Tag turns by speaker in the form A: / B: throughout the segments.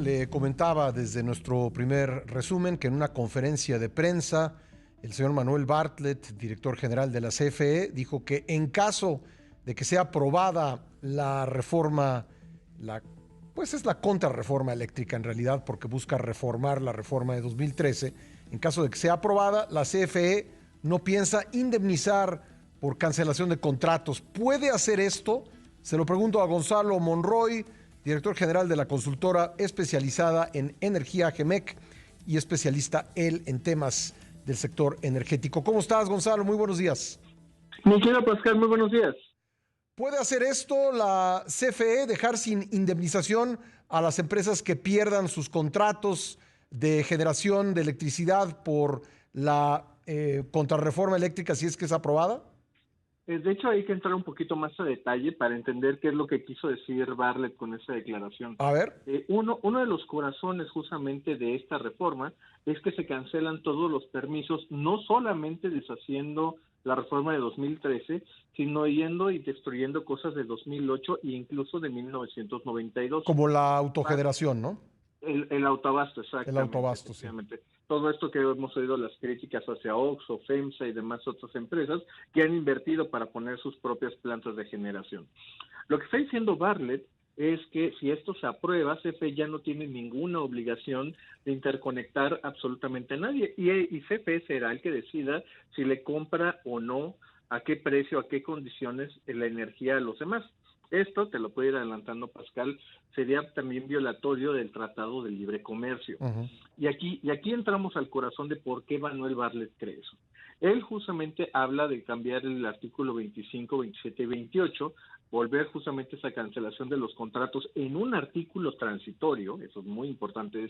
A: le comentaba desde nuestro primer resumen que en una conferencia de prensa el señor Manuel Bartlett, director general de la CFE, dijo que en caso de que sea aprobada la reforma, pues es la contrarreforma eléctrica en realidad, porque busca reformar la reforma de 2013, en caso de que sea aprobada, la CFE no piensa indemnizar por cancelación de contratos. ¿Puede hacer esto? Se lo pregunto a Gonzalo Monroy, director general de la consultora especializada en energía GEMEC y especialista él en temas del sector energético. ¿Cómo estás, Gonzalo? Muy buenos días.
B: Mi querido Pascal, muy buenos días.
A: ¿Puede hacer esto la CFE, dejar sin indemnización a las empresas que pierdan sus contratos de generación de electricidad por la contrarreforma eléctrica si es que es aprobada?
B: De hecho, hay que entrar un poquito más a detalle para entender qué es lo que quiso decir Bartlett con esa declaración.
A: A ver.
B: Uno de los corazones justamente de esta reforma es que se cancelan todos los permisos, no solamente deshaciendo la reforma de 2013, sino yendo y destruyendo cosas de 2008 e incluso de 1992.
A: Como la autogeneración, ¿no?
B: El autoabasto,
A: El
B: exactamente,
A: autoabasto, sí.
B: efectivamente. Todo esto que hemos oído las críticas hacia Oxxo, FEMSA y demás otras empresas que han invertido para poner sus propias plantas de generación. Lo que está diciendo Bartlett es que si esto se aprueba, CFE ya no tiene ninguna obligación de interconectar absolutamente a nadie y CFE será el que decida si le compra o no, a qué precio, a qué condiciones la energía a los demás. Esto, te lo puedo ir adelantando, Pascal, sería también violatorio del Tratado de Libre Comercio.
A: Uh-huh.
B: Y aquí entramos al corazón de por qué Manuel Bartlett cree eso. Él justamente habla de cambiar el artículo 25, 27 y 28, volver justamente esa cancelación de los contratos en un artículo transitorio, eso es muy importante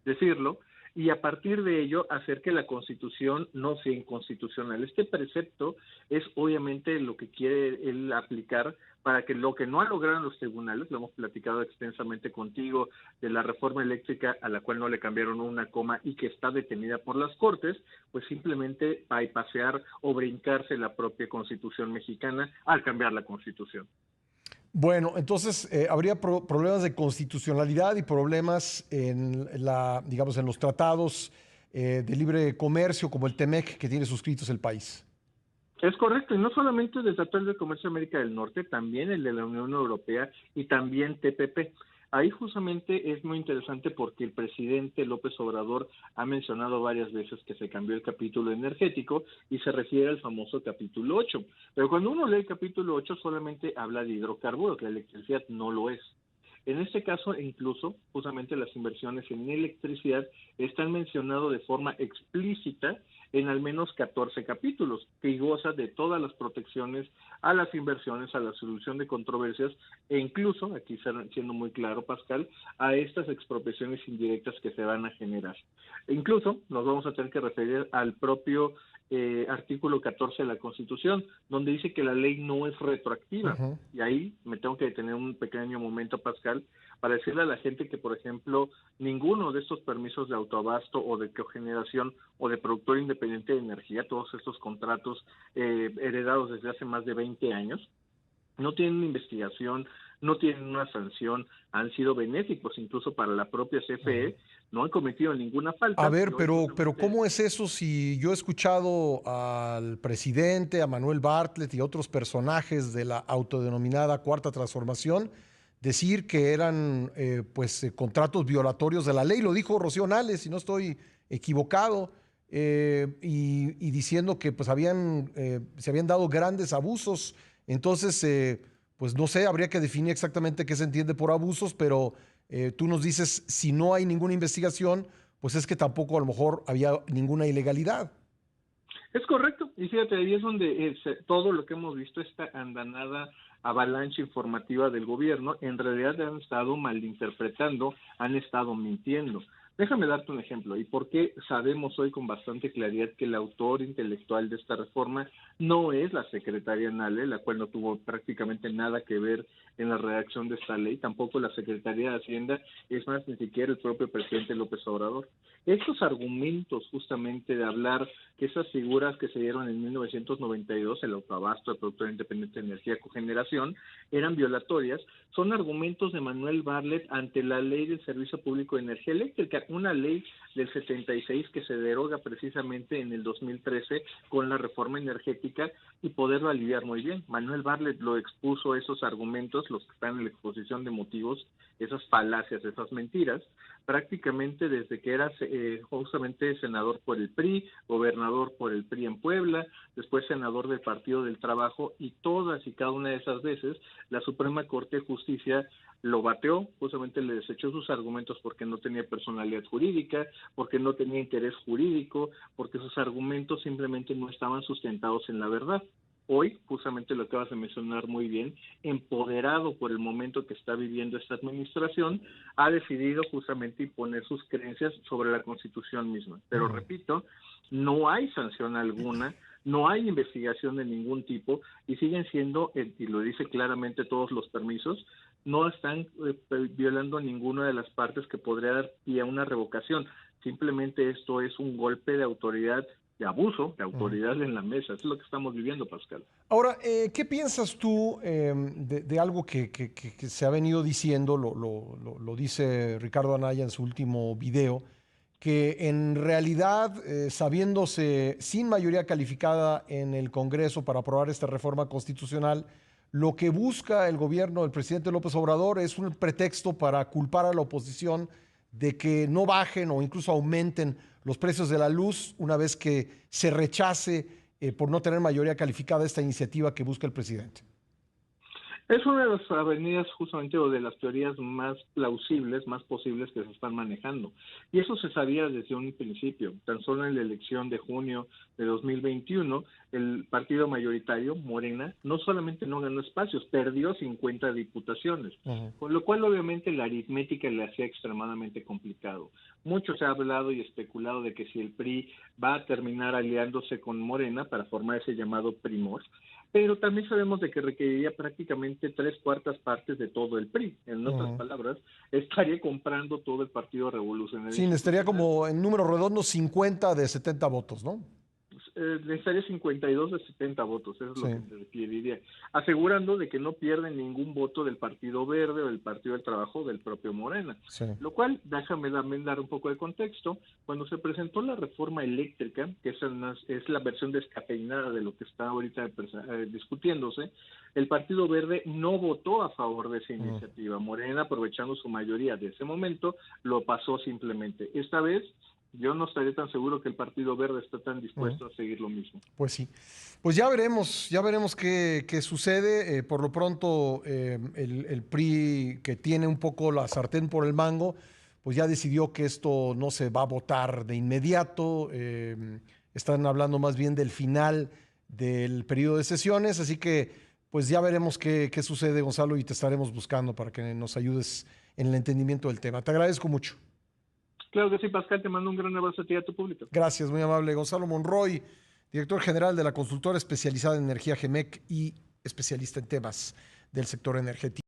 B: decirlo, y a partir de ello hacer que la Constitución no sea inconstitucional. Este precepto es obviamente lo que quiere él aplicar para que lo que no han logrado los tribunales, lo hemos platicado extensamente contigo, de la reforma eléctrica a la cual no le cambiaron una coma y que está detenida por las Cortes, pues simplemente bypassear o brincarse la propia Constitución mexicana al cambiar la Constitución.
A: Bueno, entonces habría problemas de constitucionalidad y problemas en digamos, en los tratados de libre comercio como el TEMEC que tiene suscritos el país.
B: Es correcto, y no solamente el Tratado de Comercio de América del Norte, también el de la Unión Europea y también TPP. Ahí justamente es muy interesante porque el presidente López Obrador ha mencionado varias veces que se cambió el capítulo energético y se refiere al famoso capítulo 8. Pero cuando uno lee el capítulo 8 solamente habla de hidrocarburos, la electricidad no lo es. En este caso, incluso, justamente las inversiones en electricidad están mencionadas de forma explícita en al menos 14 capítulos, que goza de todas las protecciones a las inversiones, a la solución de controversias e incluso, aquí siendo muy claro, Pascal, a estas expropiaciones indirectas que se van a generar. E incluso nos vamos a tener que referir al propio artículo 14 de la Constitución, donde dice que la ley no es retroactiva.
A: Uh-huh.
B: Y ahí me tengo que detener un pequeño momento, Pascal, para decirle a la gente que, por ejemplo, ninguno de estos permisos de autoabasto o de cogeneración o de productor independiente de energía, todos estos contratos heredados desde hace más de 20 años, no tienen una investigación, no tienen una sanción, han sido benéficos incluso para la propia CFE,
A: Uh-huh.
B: no han cometido ninguna falta.
A: A ver, pero ¿cómo es eso si yo he escuchado al presidente, a Manuel Bartlett y otros personajes de la autodenominada Cuarta Transformación decir que eran contratos violatorios de la ley? Lo dijo Rocío Nales, si no estoy equivocado, y diciendo que pues se habían dado grandes abusos. Entonces, pues no sé, habría que definir exactamente qué se entiende por abusos, pero tú nos dices, si no hay ninguna investigación, pues es que tampoco a lo mejor había ninguna ilegalidad.
B: Es correcto, y fíjate, ahí es donde todo lo que hemos visto, esta andanada avalancha informativa del gobierno, en realidad han estado malinterpretando, han estado mintiendo. Déjame darte un ejemplo, y por qué sabemos hoy con bastante claridad que el autor intelectual de esta reforma no es la secretaria Nale, la cual no tuvo prácticamente nada que ver en la redacción de esta ley, tampoco la Secretaría de Hacienda, es más, ni siquiera el propio presidente López Obrador. Estos argumentos justamente de hablar que esas figuras que se dieron en 1992, el autoabasto, el productor independiente de energía, cogeneración, eran violatorias, son argumentos de Manuel Bartlett ante la ley del Servicio Público de Energía Eléctrica, una ley del 76 que se deroga precisamente en el 2013 con la reforma energética y poderlo aliviar muy bien. Manuel Bartlett lo expuso esos argumentos, los que están en la exposición de motivos, esas falacias, esas mentiras, prácticamente desde que era justamente senador por el PRI, gobernador por el PRI en Puebla, después senador del Partido del Trabajo, y todas y cada una de esas veces la Suprema Corte de Justicia lo bateó, justamente le desechó sus argumentos porque no tenía personalidad jurídica, porque no tenía interés jurídico, porque sus argumentos simplemente no estaban sustentados en la verdad. Hoy, justamente lo acabas de mencionar muy bien, empoderado por el momento que está viviendo esta administración, ha decidido justamente imponer sus creencias sobre la Constitución misma. Pero repito, no hay sanción alguna, no hay investigación de ningún tipo y siguen siendo, y lo dice claramente todos los permisos, no están violando ninguna de las partes que podría dar pie a una revocación. Simplemente esto es un golpe de autoridad, de abuso de autoridad en la mesa. Eso es lo que estamos viviendo, Pascal.
A: Ahora, ¿qué piensas tú de algo que se ha venido diciendo, lo dice Ricardo Anaya en su último video, que en realidad, sabiéndose sin mayoría calificada en el Congreso para aprobar esta reforma constitucional, lo que busca el gobierno del presidente López Obrador es un pretexto para culpar a la oposición de que no bajen o incluso aumenten los precios de la luz una vez que se rechace por no tener mayoría calificada esta iniciativa que busca el presidente?
B: Es una de las avenidas justamente o de las teorías más plausibles, más posibles que se están manejando. Y eso se sabía desde un principio. Tan solo en la elección de junio de 2021, el partido mayoritario, Morena, no solamente no ganó espacios, perdió 50 diputaciones, con lo cual obviamente la aritmética le hacía extremadamente complicado. Mucho se ha hablado y especulado de que si el PRI va a terminar aliándose con Morena para formar ese llamado Primor, pero también sabemos de que requeriría prácticamente 3/4 partes de todo el PRI. En otras palabras, estaría comprando todo el Partido Revolucionario
A: Sí, estaría como en números redondos 50 de 70 votos, ¿no?
B: Necesitaría 52 de 70 votos, eso es lo que se requeriría, asegurando de que no pierden ningún voto del Partido Verde o del Partido del Trabajo o del propio Morena. Lo cual, déjame también dar un poco de contexto, cuando se presentó la reforma eléctrica, que es la versión descafeinada de lo que está ahorita discutiéndose, el Partido Verde no votó a favor de esa iniciativa. Morena, aprovechando su mayoría de ese momento, lo pasó simplemente. Esta vez yo no estaría tan seguro que el Partido Verde está tan dispuesto a seguir lo mismo.
A: Pues sí. Pues ya veremos qué sucede. Por lo pronto, el PRI, que tiene un poco la sartén por el mango, pues ya decidió que esto no se va a votar de inmediato. Están hablando más bien del final del periodo de sesiones, así que pues ya veremos qué sucede, Gonzalo, y te estaremos buscando para que nos ayudes en el entendimiento del tema. Te agradezco mucho.
B: Claro que sí, Pascal, te mando un gran abrazo a ti y a tu público.
A: Gracias, muy amable. Gonzalo Monroy, director general de la consultora especializada en energía GEMEC y especialista en temas del sector energético.